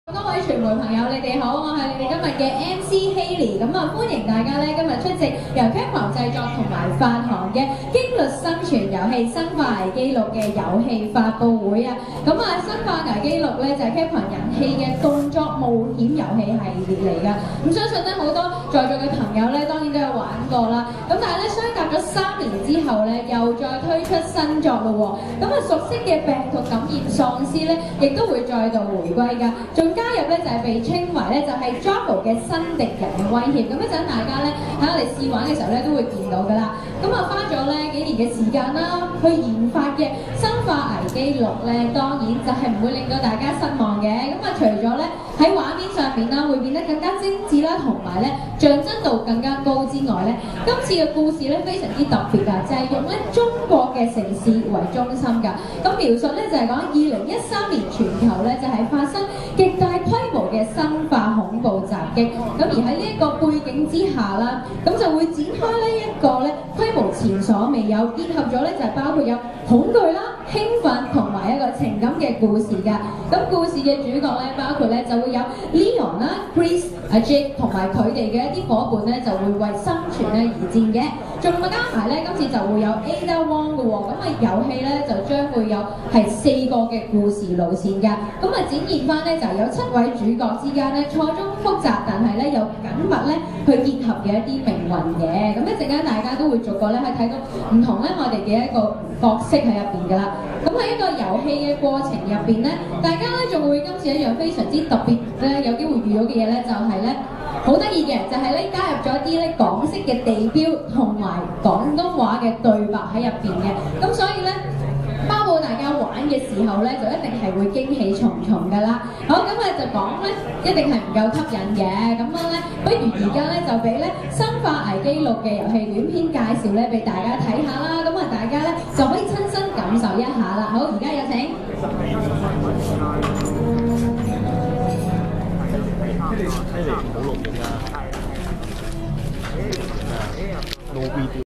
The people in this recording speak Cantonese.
各位傳媒朋友，你哋好，我係你哋今日嘅 MC Hailey，咁啊歡迎大家咧今日出席由 Capcom 製作同埋發行嘅《驚慄生存遊戲生化危機6》嘅遊戲發佈會啊！咁啊，《生化危機6》咧就係 Capcom 人氣嘅動作冒險遊戲系列嚟㗎。咁相信咧好多在座嘅朋友咧當然都有玩過啦。咁但係咧相隔咗3年之後咧，又再推出新作咯喎。咁啊熟悉嘅病毒感染喪屍咧，亦都會再度回歸㗎。仲加入咧就係被稱為咧就係 Jumbo 嘅新敵人嘅威脅，咁一陣大家咧喺我哋試玩嘅時候咧都會見到噶啦。咁啊花咗咧幾年嘅時間啦，去研發嘅《生化危機6》咧，當然就係唔會令到大家失望嘅。咁啊除咗咧喺畫面上面啦會變得更加精緻啦，同埋咧象真度更加高之外咧，今次嘅故事咧非常之特別㗎，就係用咧中國嘅城市為中心㗎。咁描述咧就係講2013年全球咧就係發生極大規模嘅生化恐怖襲擊，咁而喺呢一個背景之下啦，咁就會展開呢一個咧規模前所未有，結合咗咧就係包括有恐懼啦、興奮同埋一個情感嘅故事㗎。咁故事嘅主角咧包括咧就會有 Leon 啦、Chris、阿 Jake 同埋佢哋嘅一啲伙伴咧就會為生存咧而戰嘅。仲加埋咧今次就會有 Ada Wong 嘅喎，咁啊遊戲咧就將會有係4個嘅故事路線㗎。咁啊展現翻咧就有7位主角之間咧錯綜複雜，但係咧又緊密咧去結合嘅一啲命運嘅。咁一陣間大家都會逐個咧去睇到唔同咧我哋嘅一個角色喺入邊㗎啦。咁喺一個遊戲嘅過程入邊咧，大家咧仲會今次一樣非常之特別咧有機會遇到嘅嘢咧，就係咧好得意嘅，就係咧加入咗啲咧港式嘅地標同埋廣東話嘅對白喺入邊嘅。咁所以咧包保大家玩嘅時候咧，就一定係會驚喜重重㗎啦。好，咁就講咧，一定係唔夠吸引嘅。咁樣咧，不如而家咧就俾咧《生化危機6》嘅遊戲短片介紹咧，俾大家睇下啦。咁啊，大家咧就可以親身感受一下啦。好，而家有請。睇嚟唔好錄影啊！No video。